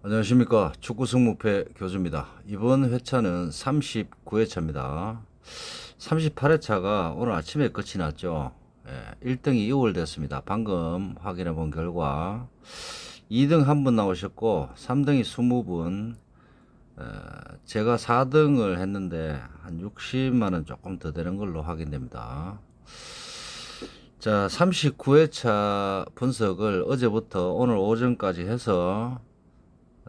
안녕하십니까. 축구 승무패 교주입니다. 이번 회차는 39회차입니다. 38회차가 오늘 아침에 끝이 났죠. 1등이 2월 됐습니다. 방금 확인해 본 결과 2등 한 분 나오셨고 3등이 20분, 제가 4등을 했는데 한 60만원 조금 더 되는 걸로 확인됩니다. 자, 39회차 분석을 어제부터 오늘 오전까지 해서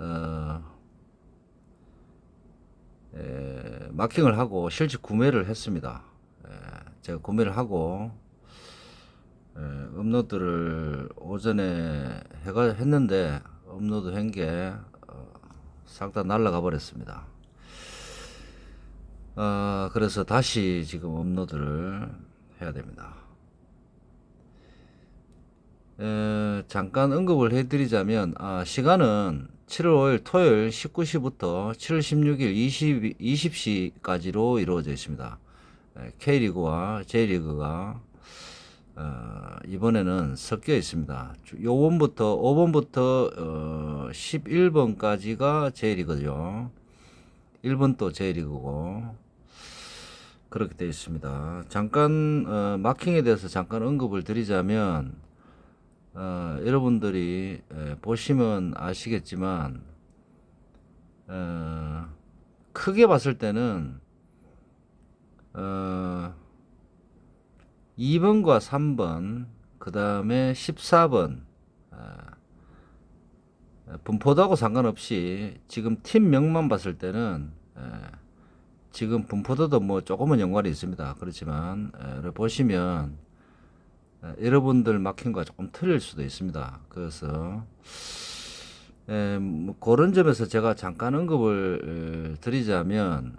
어, 마킹을 하고 실제 구매를 했습니다. 제가 구매를 하고 업로드를 오전에 했는데 업로드 한 게 싹 다 날라가 버렸습니다. 그래서 다시 지금 업로드를 해야 됩니다. 잠깐 언급을 해드리자면 시간은 7월 5일 토요일 19시부터 7월 16일 20시까지로 이루어져 있습니다. K리그와 J리그가 이번에는 섞여 있습니다. 요번부터 5번부터 11번까지가 J리그죠. 1번 또 J리그고 그렇게 되어 있습니다. 잠깐 마킹에 대해서 잠깐 언급을 드리자면 여러분들이 보시면 아시겠지만 크게 봤을 때는 2번과 3번 그 다음에 14번 분포도하고 상관없이 지금 팀명만 봤을 때는 지금 분포도도 뭐 조금은 연관이 있습니다. 그렇지만 보시면 여러분들 마킹과 조금 틀릴 수도 있습니다. 그래서 뭐 그런 점에서 제가 잠깐 언급을 드리자면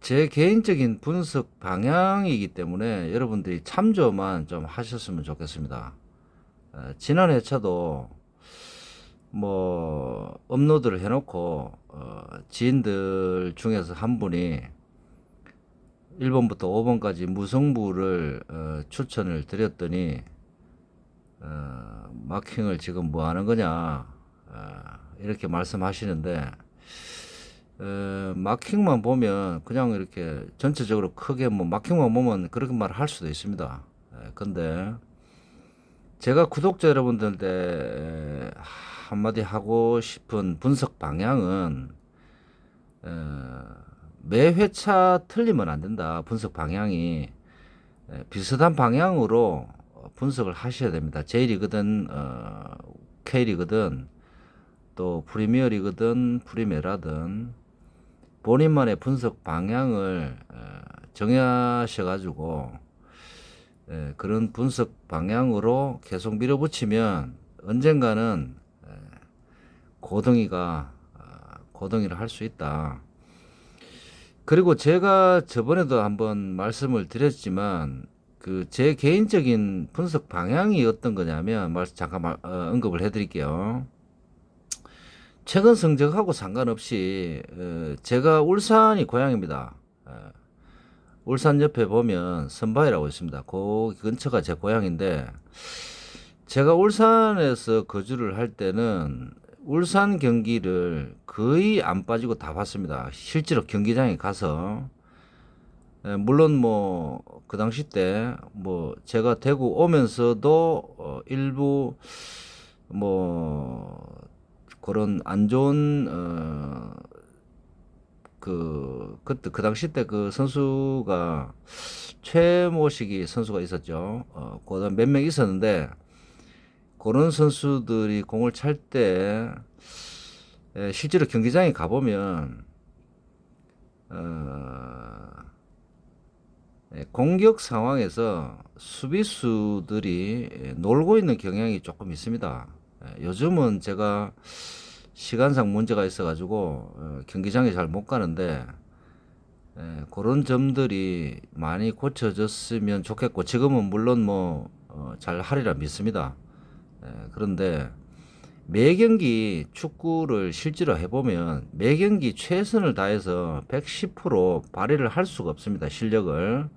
제 개인적인 분석 방향이기 때문에 여러분들이 참조만 좀 하셨으면 좋겠습니다. 지난 회차도 뭐 업로드를 해놓고 지인들 중에서 한 분이 1번부터 5번까지 무승부를 추천을 드렸더니 마킹을 지금 뭐 하는 거냐 이렇게 말씀하시는데 마킹만 보면 그냥 이렇게 전체적으로 크게 뭐 마킹만 보면 그렇게 말을 할 수도 있습니다. 근데 제가 구독자 여러분들한테 한마디 하고 싶은 분석 방향은 매 회차 틀리면 안 된다. 분석 방향이 비슷한 방향으로 분석을 하셔야 됩니다. J리그든 K리그든 또 프리미어리그든 프리메라든 본인만의 분석 방향을 정하셔가지고 그런 분석 방향으로 계속 밀어붙이면 언젠가는 고등이를 할 수 있다. 그리고 제가 저번에도 한번 말씀을 드렸지만 그 제 개인적인 분석 방향이 어떤 거냐면 잠깐 언급을 해드릴게요. 최근 성적하고 상관없이 제가 울산이 고향입니다. 울산 옆에 보면 선바위라고 있습니다. 그 근처가 제 고향인데 제가 울산에서 거주를 할 때는 울산 경기를 거의 안 빠지고 다 봤습니다. 실제로 경기장에 가서 물론 뭐 그 당시 때 뭐 제가 대구 오면서도 일부 뭐 그런 안 좋은 그때 그 당시 때 그 선수가 최모식이 선수가 있었죠. 그다음 몇 명 있었는데 그런 선수들이 공을 찰 때 실제로 경기장에 가보면 공격 상황에서 수비수들이 놀고 있는 경향이 조금 있습니다. 요즘은 제가 시간상 문제가 있어가지고 경기장에 잘 못 가는데 그런 점들이 많이 고쳐졌으면 좋겠고 지금은 물론 뭐 잘 하리라 믿습니다. 그런데 매 경기 축구를 실제로 해보면 매 경기 최선을 다해서 110% 발휘를 할 수가 없습니다. 실력을.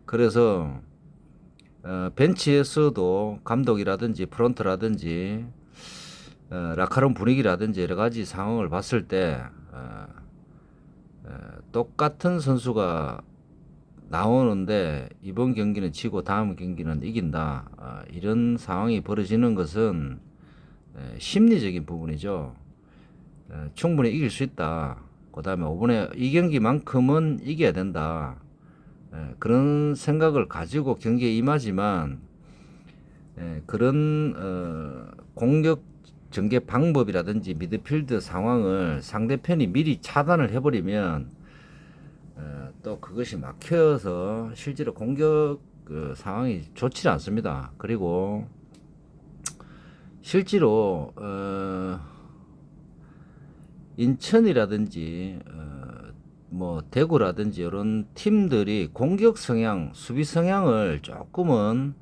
그래서 벤치에서도 감독이라든지 프런트라든지 라카론 분위기라든지 여러 가지 상황을 봤을 때 똑같은 선수가 나오는데 이번 경기는 지고 다음 경기는 이긴다. 이런 상황이 벌어지는 것은 심리적인 부분이죠. 충분히 이길 수 있다. 그 다음에 이번에 이 경기만큼은 이겨야 된다. 그런 생각을 가지고 경기에 임하지만 그런 공격 전개 방법이라든지 미드필드 상황을 상대편이 미리 차단을 해버리면 또 그것이 막혀서 실제로 공격 상황이 좋지 않습니다. 그리고 실제로 인천이라든지 뭐 대구라든지 이런 팀들이 공격 성향, 수비 성향을 조금은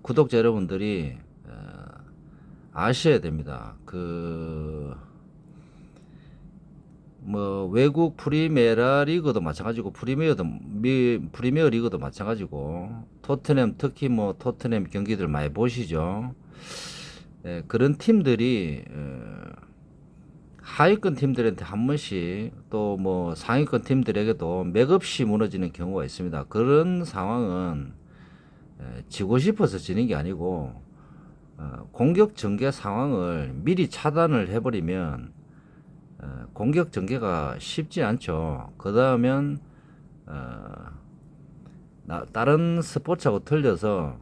구독자 여러분들이 아셔야 됩니다. 뭐 외국 프리메라 리그도 마찬가지고 프리미어 리그도 마찬가지고 토트넘 특히 뭐 토트넘 경기들 많이 보시죠. 그런 팀들이 하위권 팀들한테 한 번씩 또 뭐 상위권 팀들에게도 맥없이 무너지는 경우가 있습니다. 그런 상황은 지고 싶어서 지는 게 아니고 공격 전개 상황을 미리 차단을 해버리면 공격 전개가 쉽지 않죠. 그 다음엔 다른 스포츠하고 틀려서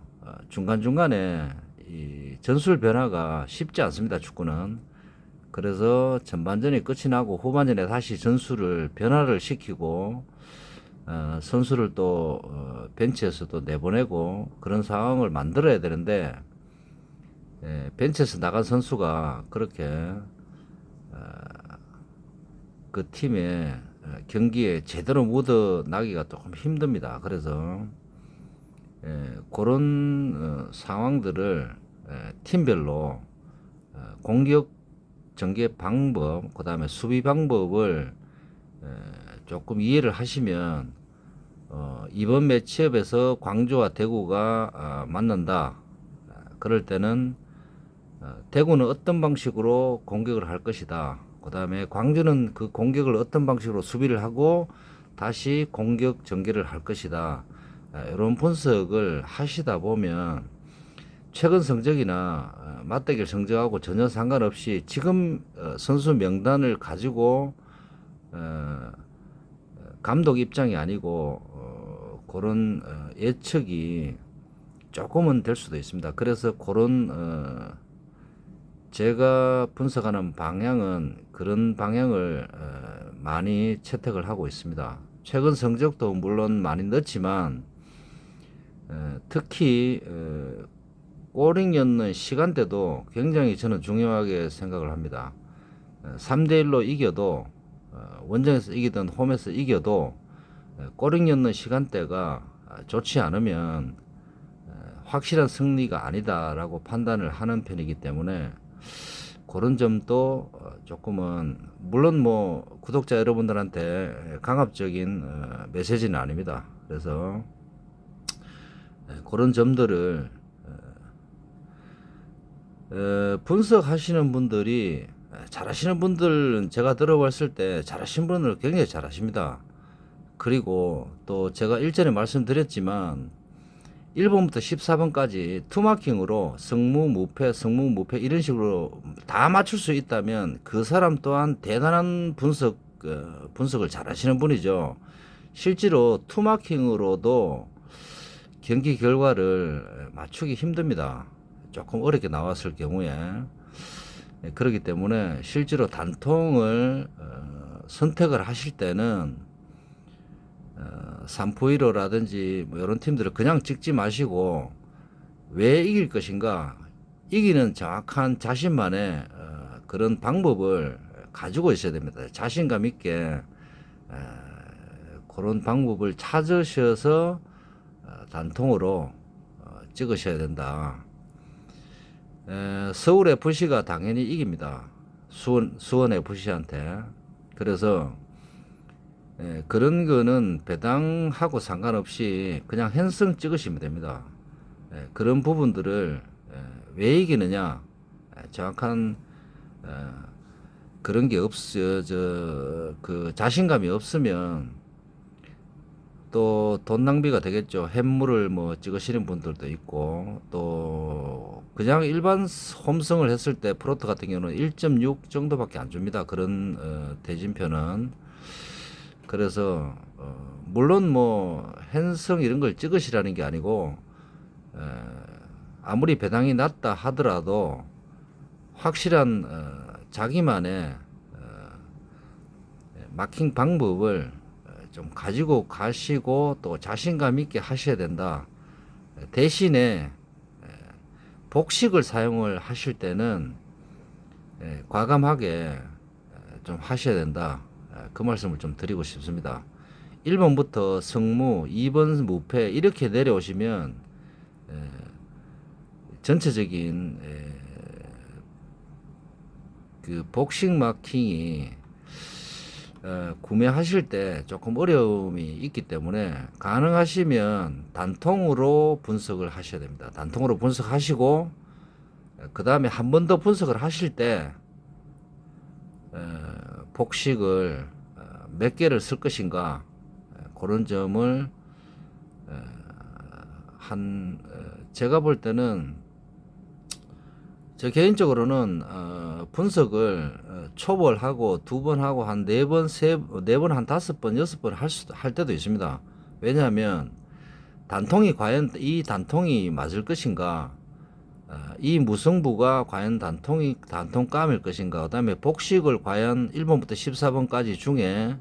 중간중간에 이 전술 변화가 쉽지 않습니다. 축구는. 그래서 전반전이 끝이 나고 후반전에 다시 전술을 변화를 시키고 선수를 또 벤치에서 또 내보내고 그런 상황을 만들어야 되는데 벤치에서 나간 선수가 그렇게 그 팀의 경기에 제대로 묻어나기가 조금 힘듭니다. 그래서 그런 상황들을 팀별로 공격 전개 방법, 그 다음에 수비 방법을 조금 이해를 하시면 이번 매치업에서 광주와 대구가 만난다. 그럴 때는 대구는 어떤 방식으로 공격을 할 것이다. 그 다음에 광주는 그 공격을 어떤 방식으로 수비를 하고 다시 공격 전개를 할 것이다. 이런 분석을 하시다 보면 최근 성적이나 맞대결 성적하고 전혀 상관없이 지금 선수 명단을 가지고 감독 입장이 아니고 그런 예측이 조금은 될 수도 있습니다. 그래서 그런 제가 분석하는 방향은 그런 방향을 많이 채택을 하고 있습니다. 최근 성적도 물론 많이 넣지만 특히 골이 넣는 시간대도 굉장히 저는 중요하게 생각을 합니다. 3대1로 이겨도 원정에서 이기든 홈에서 이겨도 골이 넣는 시간대가 좋지 않으면 확실한 승리가 아니다라고 판단을 하는 편이기 때문에 그런 점도 조금은 물론 뭐 구독자 여러분들한테 강압적인 메시지는 아닙니다. 그래서 그런 점들을 분석하시는 분들이 잘하시는 분들은 제가 들어봤을 때 잘하시는 분들은 굉장히 잘하십니다. 그리고 또 제가 일전에 말씀드렸지만 1번부터 14번까지 투마킹으로 승무무패 이런 식으로 다 맞출 수 있다면 그 사람 또한 대단한 분석을 잘 하시는 분이죠. 실제로 투마킹으로도 경기 결과를 맞추기 힘듭니다. 조금 어렵게 나왔을 경우에. 그렇기 때문에 실제로 단통을 선택을 하실 때는 3포1호라든지 뭐 이런 팀들을 그냥 찍지 마시고 왜 이길 것인가 이기는 정확한 자신만의 그런 방법을 가지고 있어야 됩니다. 자신감 있게 그런 방법을 찾으셔서 단통으로 찍으셔야 된다. 서울 FC가 당연히 이깁니다. 수원 FC한테. 그래서 그런 거는 배당하고 상관없이 그냥 현성 찍으시면 됩니다. 그런 부분들을 왜 이기느냐 정확한 그런 게 그 자신감이 없으면 또 돈 낭비가 되겠죠. 햇물을 뭐 찍으시는 분들도 있고, 또 그냥 일반 홈승을 했을 때 프로토 같은 경우는 1.6 정도밖에 안 줍니다. 그런 대진표는. 그래서 물론 뭐 핸성 이런 걸 찍으시라는 게 아니고, 아무리 배당이 낮다 하더라도 확실한 자기만의 마킹 방법을 좀 가지고 가시고 또 자신감 있게 하셔야 된다. 대신에 복식을 사용을 하실 때는 과감하게 좀 하셔야 된다. 그 말씀을 좀 드리고 싶습니다. 1번부터 승무, 2번 무패 이렇게 내려오시면 전체적인 그 복식 마킹이 구매하실 때 조금 어려움이 있기 때문에 가능하시면 단통으로 분석을 하셔야 됩니다. 단통으로 분석하시고 그 다음에 한 번 더 분석을 하실 때 복식을 몇 개를 쓸 것인가 그런 점을 제가 볼 때는 저 개인적으로는 분석을 초벌하고 2번 하고 한 4번, 4번, 한 5번, 6번 할 때도 있습니다. 왜냐하면 단통이 과연 이 단통이 맞을 것인가, 이 무승부가 과연 단통감일 것인가, 그 다음에 복식을 과연 1번부터 14번까지 중에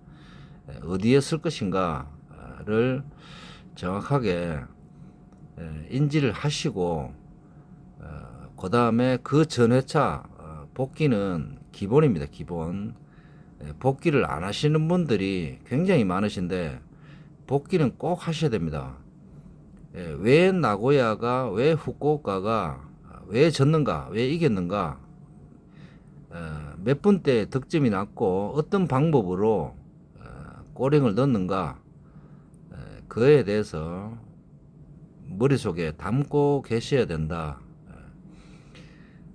어디에 쓸 것인가를 정확하게 인지를 하시고 그 다음에 그 전회차 복귀는 기본입니다. 기본. 복귀를 안 하시는 분들이 굉장히 많으신데 복귀는 꼭 하셔야 됩니다. 왜 나고야가, 왜 후쿠오카가 왜 졌는가, 왜 이겼는가, 몇 분대 득점이 났고 어떤 방법으로 골링을 넣는가, 그에 대해서 머릿속에 담고 계셔야 된다.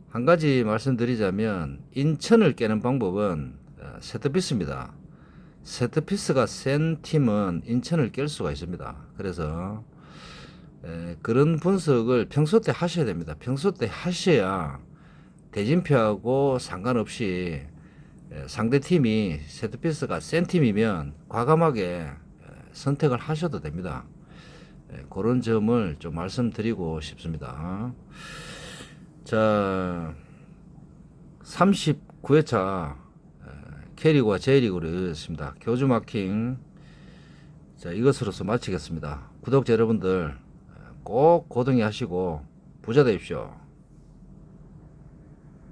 한 가지 말씀드리자면 인천을 깨는 방법은 세트피스입니다. 세트피스가 센 팀은 인천을 깰 수가 있습니다. 그래서 그런 분석을 평소 때 하셔야 됩니다. 평소 때 하셔야 대진표하고 상관없이 상대 팀이 세트피스가 센 팀이면 과감하게 선택을 하셔도 됩니다. 그런 점을 좀 말씀드리고 싶습니다. 자, 39회차 K리그와 J리그로 이어졌습니다. 교주 마킹, 자, 이것으로서 마치겠습니다. 구독자 여러분들 꼭 고등이 하시고 부자 되십시오.